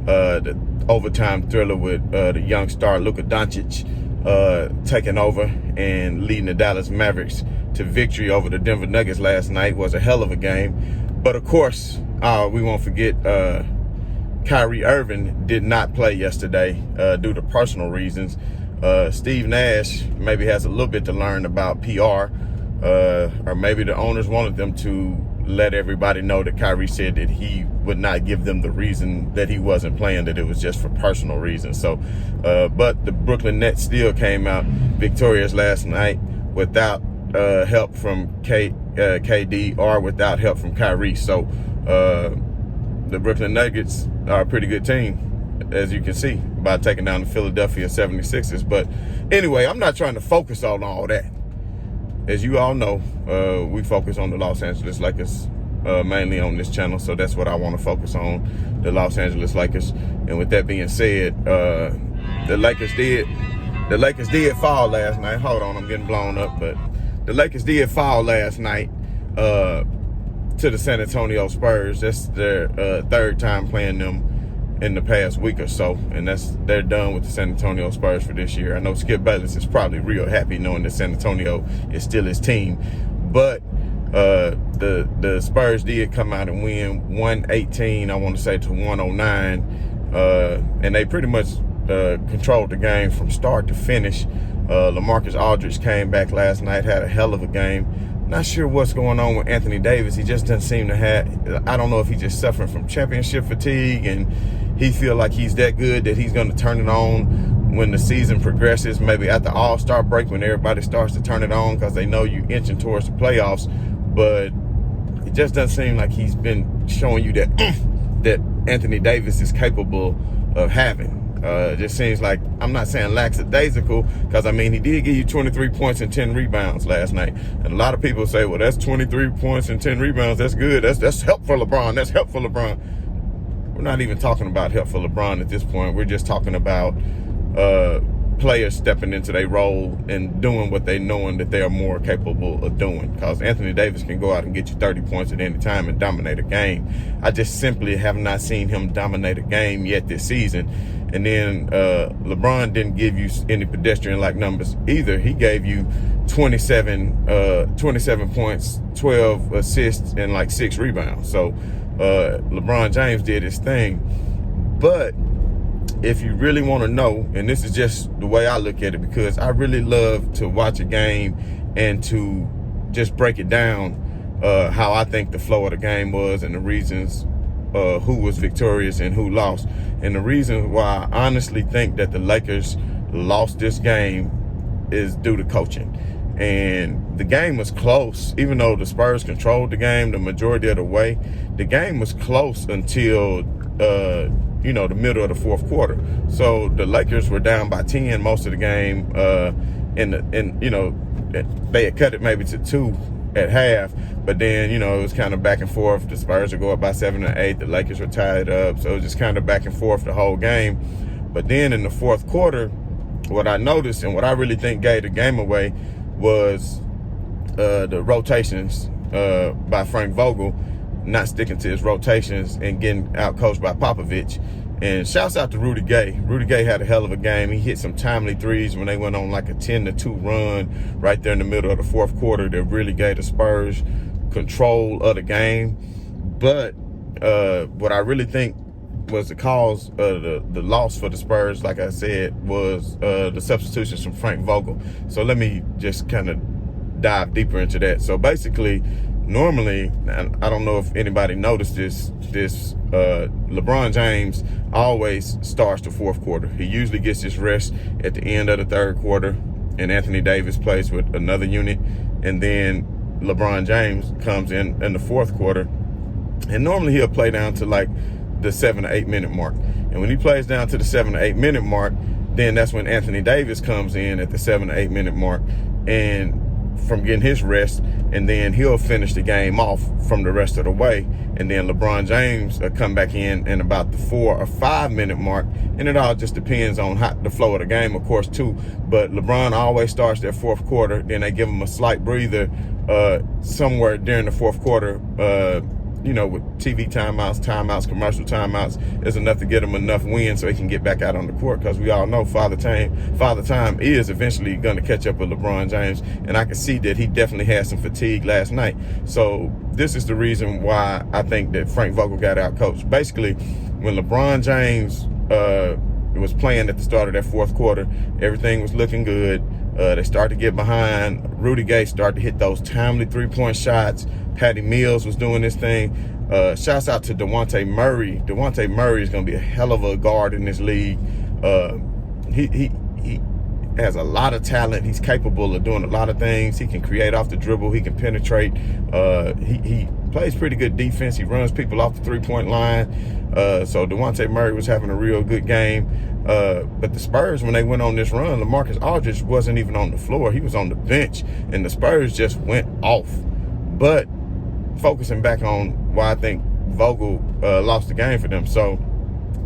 the overtime thriller with the young star Luka Doncic taking over and leading the Dallas Mavericks to victory over the Denver Nuggets last night. Was a hell of a game. But of course, we won't forget Kyrie Irving did not play yesterday due to personal reasons. Steve Nash maybe has a little bit to learn about PR, or maybe the owners wanted them to let everybody know that Kyrie said that he would not give them the reason that he wasn't playing, that it was just for personal reasons. So, but the Brooklyn Nets still came out victorious last night without help from KD or without help from Kyrie. So, the Brooklyn Nuggets are a pretty good team, as you can see, by taking down the Philadelphia 76ers. But anyway, I'm not trying to focus on all that. As you all know, we focus on the Los Angeles Lakers mainly on this channel, so that's what I want to focus on, the Los Angeles Lakers. And with that being said, the Lakers did fall last night. Hold on, I'm getting blown up, but the Lakers did fall last night to the San Antonio Spurs. That's their third time playing them in the past week or so, and they're done with the San Antonio Spurs for this year. I know Skip Bayless is probably real happy knowing that San Antonio is still his team, but the Spurs did come out and win 118, I want to say, to 109, and they pretty much controlled the game from start to finish. LaMarcus Aldridge came back last night, had a hell of a game. Not sure what's going on with Anthony Davis. He just doesn't seem to have, I don't know if he's just suffering from championship fatigue and he feel like he's that good that he's going to turn it on when the season progresses, maybe at the All-Star break when everybody starts to turn it on because they know you're inching towards the playoffs. But it just doesn't seem like he's been showing you that that Anthony Davis is capable of having. It just seems like, I'm not saying lackadaisical, because, I mean, he did give you 23 points and 10 rebounds last night. And a lot of people say, well, that's 23 points and 10 rebounds. That's good. That's help for LeBron. That's help for LeBron. We're not even talking about help for LeBron at this point. We're just talking about players stepping into their role and doing what they knowing that they are more capable of doing. Because Anthony Davis can go out and get you 30 points at any time and dominate a game. I just simply have not seen him dominate a game yet this season. And then LeBron didn't give you any pedestrian-like numbers either. He gave you 27 points, 12 assists, and like 6 rebounds. So LeBron James did his thing. But if you really want to know, and this is just the way I look at it, because I really love to watch a game and to just break it down, how I think the flow of the game was and the reasons who was victorious and who lost. And the reason why I honestly think that the Lakers lost this game is due to coaching. And the game was close, even though the Spurs controlled the game the majority of the way. The game was close until the middle of the fourth quarter. So the Lakers were down by 10 most of the game, they had cut it maybe to 2 at half, but then it was kind of back and forth. The Spurs would go up by 7 or 8. The Lakers were tied up, so it was just kind of back and forth the whole game. But then in the fourth quarter, what I noticed and what I really think gave the game away was the rotations by Frank Vogel, not sticking to his rotations and getting out-coached by Popovich. And shouts out to Rudy Gay. Rudy Gay had a hell of a game. He hit some timely threes when they went on like a 10-2 run right there in the middle of the fourth quarter that really gave the Spurs control of the game. But what I really think was the cause of the loss for the Spurs, like I said, was the substitutions from Frank Vogel. So let me just kind of dive deeper into that. So basically, normally, I don't know if anybody noticed this, LeBron James always starts the fourth quarter. He usually gets his rest at the end of the third quarter, and Anthony Davis plays with another unit, and then LeBron James comes in the fourth quarter, and normally he'll play down to like the 7 or 8 minute mark. And when he plays down to the 7 or 8 minute mark, then that's when Anthony Davis comes in at the 7 or 8 minute mark and from getting his rest, and then he'll finish the game off from the rest of the way. And then LeBron James will come back in about the 4 or 5 minute mark, and it all just depends on the flow of the game, of course, too. But LeBron always starts that fourth quarter, then they give him a slight breather somewhere during the fourth quarter, with TV timeouts, commercial timeouts, is enough to get him enough wins so he can get back out on the court, because we all know Father Time is eventually going to catch up with LeBron James, and I can see that he definitely had some fatigue last night. So this is the reason why I think that Frank Vogel got out coached. Basically, when LeBron James was playing at the start of that fourth quarter, everything was looking good. They started to get behind. Rudy Gay started to hit those timely three-point shots. Patty Mills was doing this thing. Shouts out to Dejounte Murray. Dejounte Murray is going to be a hell of a guard in this league. He has a lot of talent. He's capable of doing a lot of things. He can create off the dribble. He can penetrate. He plays pretty good defense. He runs people off the three-point line. So Dejounte Murray was having a real good game. But the Spurs, when they went on this run, LaMarcus Aldridge wasn't even on the floor. He was on the bench, and the Spurs just went off. But focusing back on why I think Vogel lost the game for them. So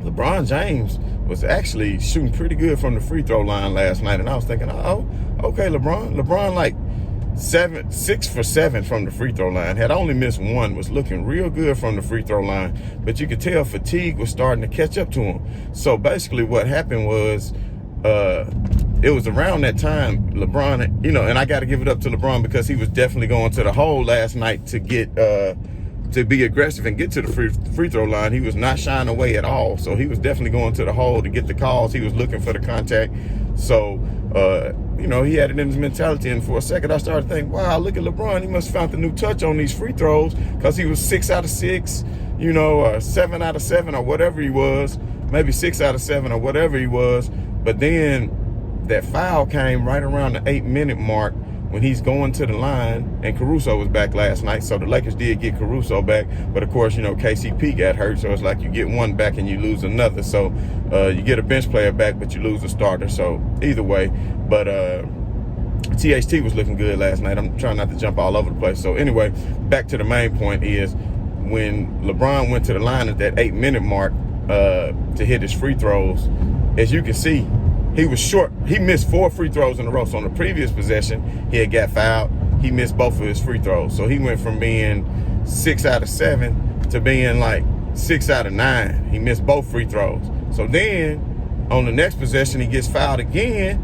LeBron James was actually shooting pretty good from the free throw line last night, and I was thinking, oh, okay, LeBron like 6 for 7 from the free throw line, had only missed one, was looking real good from the free throw line, but you could tell fatigue was starting to catch up to him. So basically what happened was, it was around that time LeBron, and I got to give it up to LeBron, because he was definitely going to the hole last night to get to be aggressive and get to the free throw line. He was not shying away at all. So he was definitely going to the hole to get the calls. He was looking for the contact. So, he had it in his mentality. And for a second, I started thinking, wow, look at LeBron. He must have found the new touch on these free throws, because he was 6 out of 6, or 7 out of 7 or whatever he was, maybe 6 out of 7 or whatever he was. But then that foul came right around the 8-minute mark, when he's going to the line, and Caruso was back last night, so the Lakers did get Caruso back, but of course, KCP got hurt, so it's like you get one back and you lose another, so you get a bench player back, but you lose a starter, so either way, but THT was looking good last night. I'm trying not to jump all over the place. So anyway, back to the main point is, when LeBron went to the line at that 8-minute mark to hit his free throws, as you can see, he was short. He missed 4 free throws in a row. So on the previous possession, he had got fouled. He missed both of his free throws. So he went from being 6 out of 7 to being like 6 out of 9. He missed both free throws. So then on the next possession, he gets fouled again.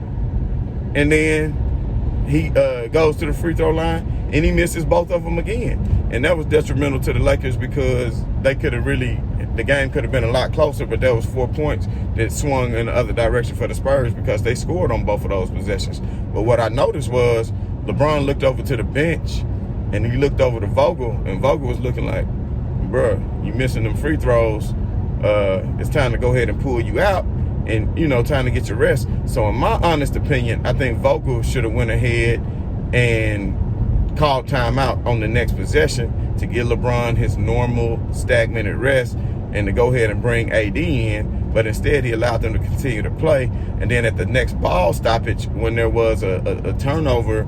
And then he goes to the free throw line and he misses both of them again. And that was detrimental to the Lakers, because they could have the game could have been a lot closer, but there was 4 points that swung in the other direction for the Spurs, because they scored on both of those possessions. But what I noticed was LeBron looked over to the bench and he looked over to Vogel, and Vogel was looking like, bruh, you missing them free throws. It's time to go ahead and pull you out and, time to get your rest. So in my honest opinion, I think Vogel should have went ahead and called timeout on the next possession to give LeBron his normal stagnated rest and to go ahead and bring AD in, but instead he allowed them to continue to play. And then at the next ball stoppage, when there was a turnover,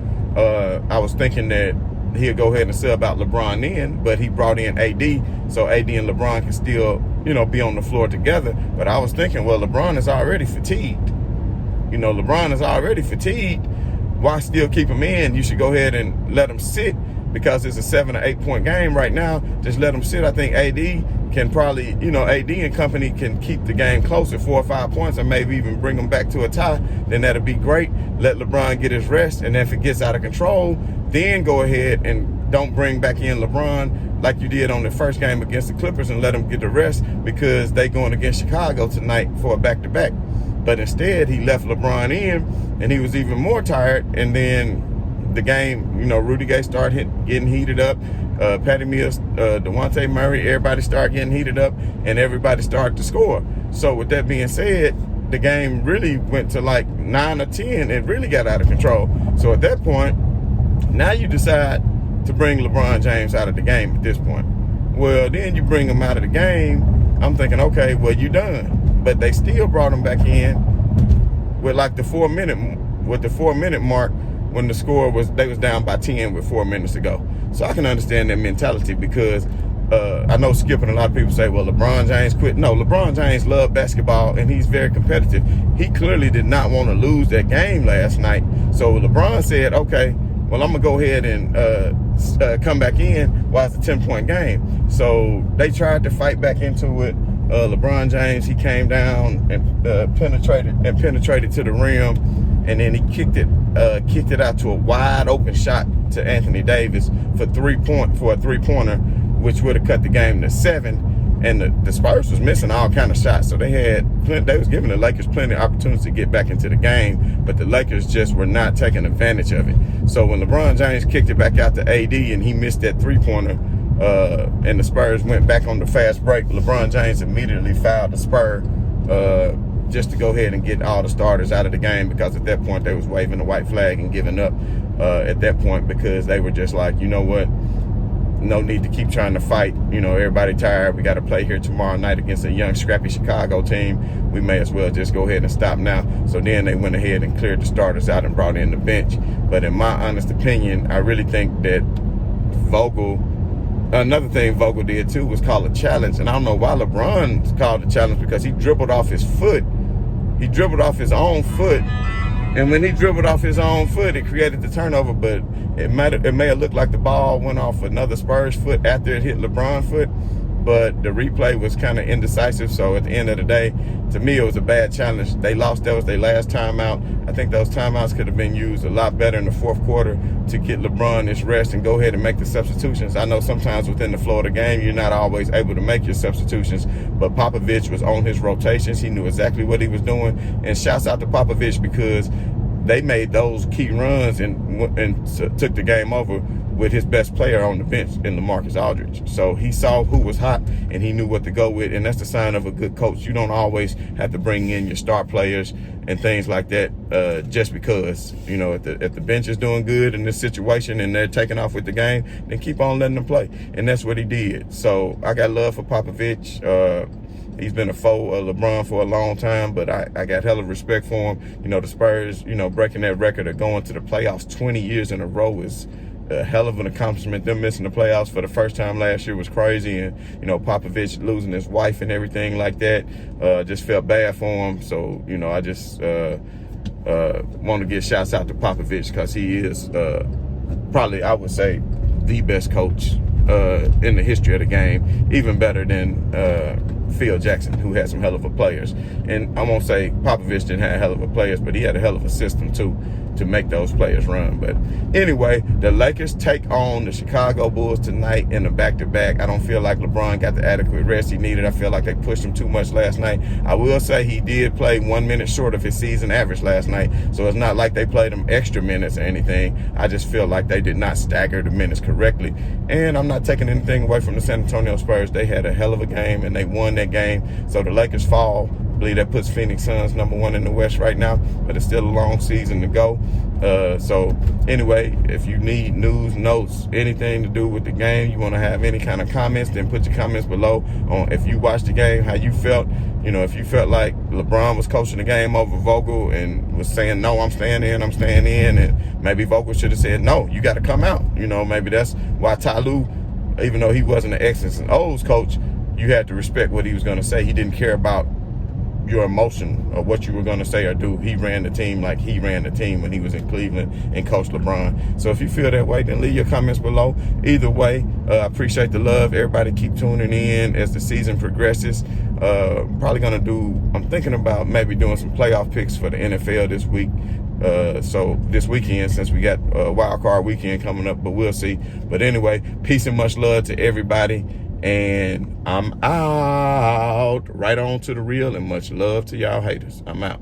I was thinking that he'll go ahead and sub out LeBron in, but he brought in AD, so AD and LeBron can still, be on the floor together. But I was thinking, well, LeBron is already fatigued. LeBron is already fatigued. Why still keep him in? You should go ahead and let him sit, because it's a 7 or 8 point game right now. Just let him sit. I think AD can probably, AD and company can keep the game closer, 4 or 5 points, and maybe even bring them back to a tie. Then that'll be great. Let LeBron get his rest, and if it gets out of control, then go ahead and don't bring back in LeBron like you did on the first game against the Clippers, and let him get the rest, because they going against Chicago tonight for a back-to-back. But instead, he left LeBron in, and he was even more tired. And then the game, Rudy Gay started getting heated up. Patty Mills, Dejounte Murray, everybody started getting heated up, and everybody started to score. So with that being said, the game really went to like 9 or 10. It really got out of control. So at that point, now you decide to bring LeBron James out of the game at this point. Well, then you bring him out of the game. I'm thinking, okay, well, you done. But they still brought him back in with like the 4-minute mark, when the score was, they was down by 10 with 4 minutes to go. So I can understand that mentality, because I know Skip and a lot of people say, well, LeBron James quit. No, LeBron James loves basketball, and he's very competitive. He clearly did not want to lose that game last night. So LeBron said, okay, well, I'm gonna go ahead and come back in while it's a 10-point game. So they tried to fight back into it. LeBron James, he came down and penetrated to the rim, and then he kicked it out to a wide open shot to Anthony Davis for a 3-pointer, which would have cut the game to 7. And the Spurs was missing all kind of shots, so they was giving the Lakers plenty of opportunities to get back into the game, but the Lakers just were not taking advantage of it. So when LeBron James kicked it back out to AD and he missed that 3-pointer, and the Spurs went back on the fast break, LeBron James immediately fouled the Spur just to go ahead and get all the starters out of the game, because at that point they was waving the white flag and giving up at that point, because they were just like, you know what, no need to keep trying to fight. Everybody tired. We got to play here tomorrow night against a young, scrappy Chicago team. We may as well just go ahead and stop now. So then they went ahead and cleared the starters out and brought in the bench. But in my honest opinion, I really think that another thing Vogel did too was call a challenge. And I don't know why LeBron called a challenge, because he dribbled off his foot. He dribbled off his own foot. And when he dribbled off his own foot, it created the turnover, but it may have looked like the ball went off another Spurs foot after it hit LeBron's foot, but the replay was kind of indecisive. So at the end of the day, to me, it was a bad challenge. They lost. That was their last timeout. I think those timeouts could have been used a lot better in the fourth quarter to get LeBron his rest and go ahead and make the substitutions. I know sometimes within the flow of the game, you're not always able to make your substitutions, but Popovich was on his rotations. He knew exactly what he was doing. And shouts out to Popovich, because they made those key runs and took the game over with his best player on the bench in LaMarcus Aldridge. So he saw who was hot and he knew what to go with, and that's the sign of a good coach. You don't always have to bring in your star players and things like that just because, if the bench is doing good in this situation and they're taking off with the game, then keep on letting them play. And that's what he did. So I got love for Popovich. He's been a foe of LeBron for a long time, but I got hella respect for him. The Spurs, breaking that record of going to the playoffs 20 years in a row is a hell of an accomplishment. Them missing the playoffs for the first time last year was crazy. And, Popovich losing his wife and everything like that, just felt bad for him. So, I just want to give shouts out to Popovich, because he is probably, I would say, the best coach in the history of the game, even better than Phil Jackson, who had some hell of a players. And I won't say Popovich didn't have hell of a players, but he had a hell of a system too to make those players run. But anyway, the Lakers take on the Chicago Bulls tonight in a back-to-back. I don't feel like LeBron got the adequate rest he needed. I feel like they pushed him too much last night. I will say he did play 1 minute short of his season average last night, so it's not like they played him extra minutes or anything. I just feel like they did not stagger the minutes correctly. And I'm not taking anything away from the San Antonio Spurs. They had a hell of a game, and they won that game. So the Lakers fall. I believe that puts Phoenix Suns #1 in the West right now, but it's still a long season to go. So anyway, if you need news, notes, anything to do with the game, you want to have any kind of comments, then put your comments below on if you watched the game, how you felt. If you felt like LeBron was coaching the game over Vogel and was saying, no, I'm staying in, and maybe Vogel should have said, no, you got to come out. Maybe that's why Ty Lue, even though he wasn't an X's and O's coach, you had to respect what he was going to say. He didn't care about your emotion or what you were going to say or do. He ran the team like he ran the team when he was in Cleveland and coached LeBron. So if you feel that way, then leave your comments below. Either way, I appreciate the love. Everybody keep tuning in as the season progresses. Probably going to I'm thinking about maybe doing some playoff picks for the NFL this week. So this weekend, since we got wild card weekend coming up, but we'll see. But anyway, peace and much love to everybody. And I'm out. Right on to the real, and much love to y'all haters. I'm out.